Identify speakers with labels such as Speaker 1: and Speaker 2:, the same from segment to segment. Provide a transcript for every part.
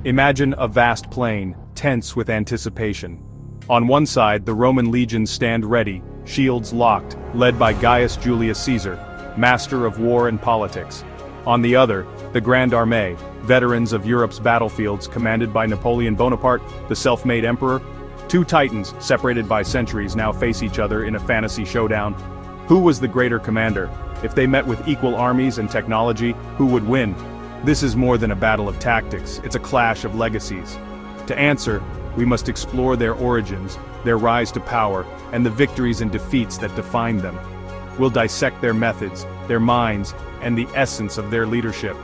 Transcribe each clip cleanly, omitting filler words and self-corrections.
Speaker 1: Imagine a vast plain, tense with anticipation. On one side, the Roman legions stand ready, shields locked, led by Gaius Julius Caesar, master of war and politics. On the other, the Grande Armée, veterans of Europe's battlefields commanded by Napoleon Bonaparte, the self-made emperor. Two titans, separated by centuries, now face each other in a fantasy showdown. Who was the greater commander? If they met with equal armies and technology, who would win? This is more than a battle of tactics, it's a clash of legacies. To answer, we must explore their origins, their rise to power, and the victories and defeats that defined them. We'll dissect their methods, their minds, and the essence of their leadership.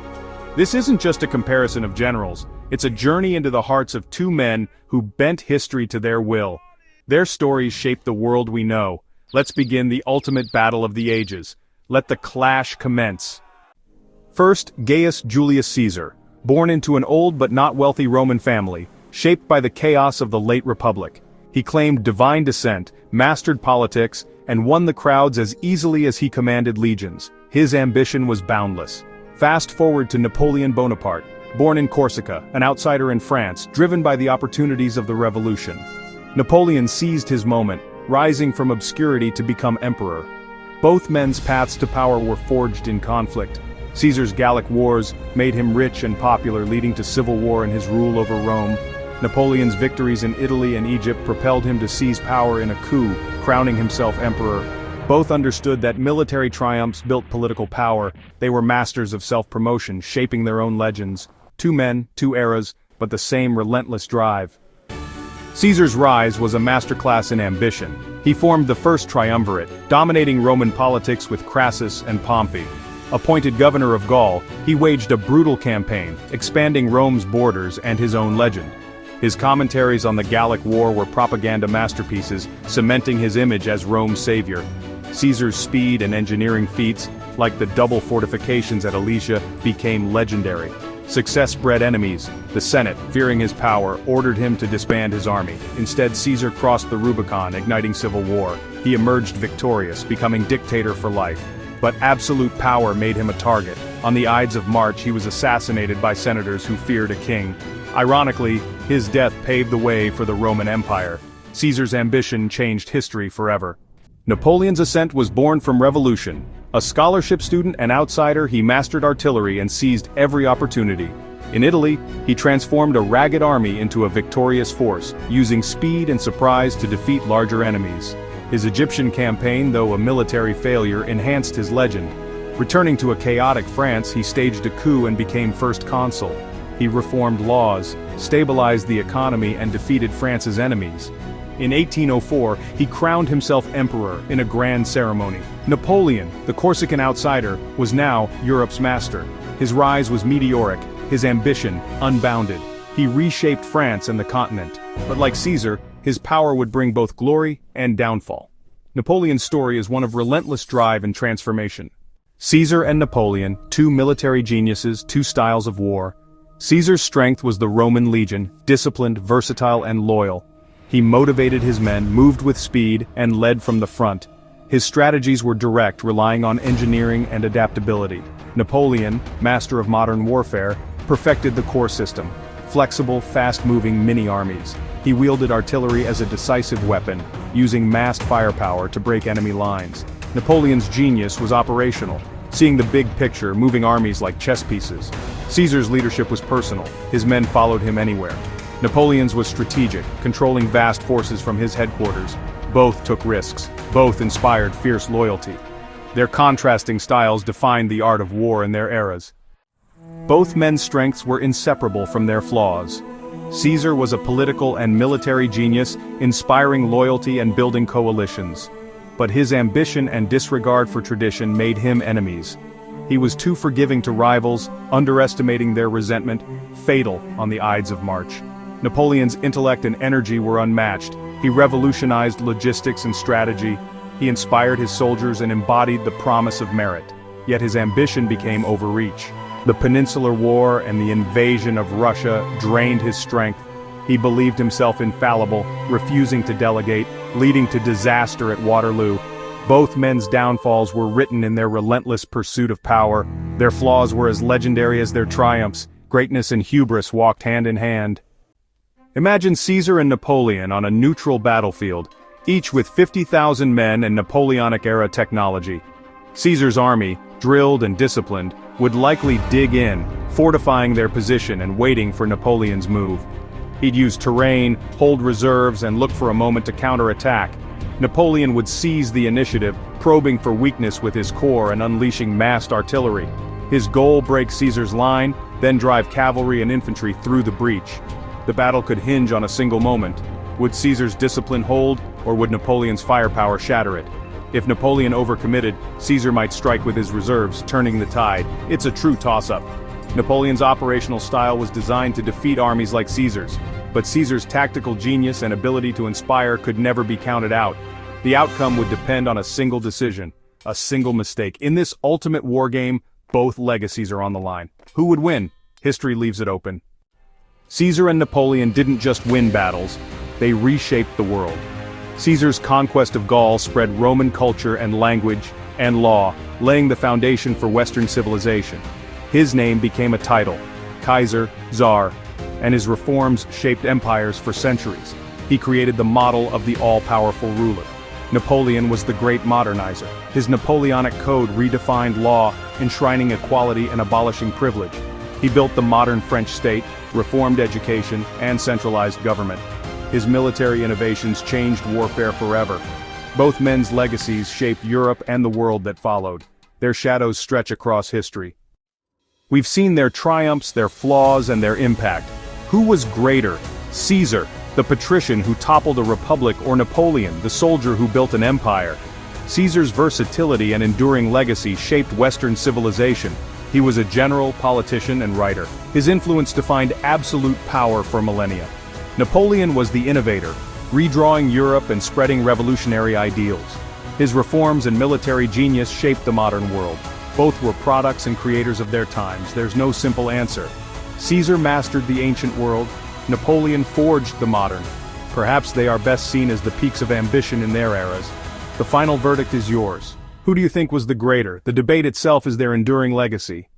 Speaker 1: This isn't just a comparison of generals, it's a journey into the hearts of two men who bent history to their will. Their stories shape the world we know. Let's begin the ultimate battle of the ages. Let the clash commence. First, Gaius Julius Caesar, born into an old but not wealthy Roman family, shaped by the chaos of the late Republic. He claimed divine descent, mastered politics, and won the crowds as easily as he commanded legions. His ambition was boundless. Fast forward to Napoleon Bonaparte, born in Corsica, an outsider in France, driven by the opportunities of the revolution. Napoleon seized his moment, rising from obscurity to become emperor. Both men's paths to power were forged in conflict. Caesar's Gallic wars made him rich and popular, leading to civil war in his rule over Rome. Napoleon's victories in Italy and Egypt propelled him to seize power in a coup, crowning himself emperor. Both understood that military triumphs built political power. They were masters of self-promotion, shaping their own legends. Two men, two eras, but the same relentless drive. Caesar's rise was a masterclass in ambition. He formed the first triumvirate, dominating Roman politics with Crassus and Pompey. Appointed governor of Gaul, he waged a brutal campaign, expanding Rome's borders and his own legend. His commentaries on the Gallic War were propaganda masterpieces, cementing his image as Rome's savior. Caesar's speed and engineering feats, like the double fortifications at Alesia, became legendary. Success bred enemies. The Senate, fearing his power, ordered him to disband his army. Instead, Caesar crossed the Rubicon, igniting civil war. He emerged victorious, becoming dictator for life. But absolute power made him a target. On the Ides of March, he was assassinated by senators who feared a king. Ironically, his death paved the way for the Roman Empire. Caesar's ambition changed history forever. Napoleon's ascent was born from revolution. A scholarship student and outsider, he mastered artillery and seized every opportunity. In Italy, he transformed a ragged army into a victorious force, using speed and surprise to defeat larger enemies. His Egyptian campaign, though a military failure, enhanced his legend. Returning to a chaotic France, he staged a coup and became first consul. He reformed laws, stabilized the economy, and defeated France's enemies. In 1804, he crowned himself emperor in a grand ceremony. Napoleon, the Corsican outsider, was now Europe's master. His rise was meteoric, his ambition unbounded. He reshaped France and the continent. But like Caesar, his power would bring both glory and downfall. Napoleon's story is one of relentless drive and transformation. Caesar and Napoleon, two military geniuses, two styles of war. Caesar's strength was the Roman legion, disciplined, versatile, and loyal. He motivated his men, moved with speed, and led from the front. His strategies were direct, relying on engineering and adaptability. Napoleon, master of modern warfare, perfected the core system, flexible, fast-moving mini-armies. He wielded artillery as a decisive weapon, using massed firepower to break enemy lines. Napoleon's genius was operational, seeing the big picture, moving armies like chess pieces. Caesar's leadership was personal, his men followed him anywhere. Napoleon's was strategic, controlling vast forces from his headquarters. Both took risks, both inspired fierce loyalty. Their contrasting styles defined the art of war in their eras. Both men's strengths were inseparable from their flaws. Caesar was a political and military genius, inspiring loyalty and building coalitions. But his ambition and disregard for tradition made him enemies. He was too forgiving to rivals, underestimating their resentment, fatal on the Ides of March. Napoleon's intellect and energy were unmatched. He revolutionized logistics and strategy. He inspired his soldiers and embodied the promise of merit. Yet his ambition became overreach. The Peninsular War and the invasion of Russia drained his strength. He believed himself infallible, refusing to delegate, leading to disaster at Waterloo. Both men's downfalls were written in their relentless pursuit of power. Their flaws were as legendary as their triumphs, Greatness and hubris walked hand in hand. Imagine Caesar and Napoleon on a neutral battlefield, each with 50,000 men and Napoleonic-era technology. Caesar's army, drilled and disciplined, would likely dig in, fortifying their position and waiting for Napoleon's move. He'd use terrain, hold reserves, and look for a moment to counterattack. Napoleon would seize the initiative, probing for weakness with his corps and unleashing massed artillery. His goal: break Caesar's line, then drive cavalry and infantry through the breach. The battle could hinge on a single moment. Would Caesar's discipline hold, or would Napoleon's firepower shatter it? If Napoleon overcommitted, Caesar might strike with his reserves, turning the tide. It's a true toss-up. Napoleon's operational style was designed to defeat armies like Caesar's, but Caesar's tactical genius and ability to inspire could never be counted out. The outcome would depend on a single decision, a single mistake. In this ultimate war game, both legacies are on the line. Who would win? History leaves it open. Caesar and Napoleon didn't just win battles, they reshaped the world. Caesar's conquest of Gaul spread Roman culture and language and law, laying the foundation for Western civilization. His name became a title, Kaiser, Tsar, and his reforms shaped empires for centuries. He created the model of the all-powerful ruler. Napoleon was the great modernizer. His Napoleonic Code redefined law, enshrining equality and abolishing privilege. He built the modern French state, reformed education, and centralized government. His military innovations changed warfare forever. Both men's legacies shaped Europe and the world that followed. Their shadows stretch across history. We've seen their triumphs, their flaws, and their impact. Who was greater? Caesar, the patrician who toppled a republic, or Napoleon, the soldier who built an empire? Caesar's versatility and enduring legacy shaped Western civilization. He was a general, politician, and writer. His influence defined absolute power for millennia. Napoleon was the innovator, redrawing Europe and spreading revolutionary ideals. His reforms and military genius shaped the modern world. Both were products and creators of their times. There's no simple answer. Caesar mastered the ancient world, Napoleon forged the modern. Perhaps they are best seen as the peaks of ambition in their eras. The final verdict is yours. Who do you think was the greater? The debate itself is their enduring legacy.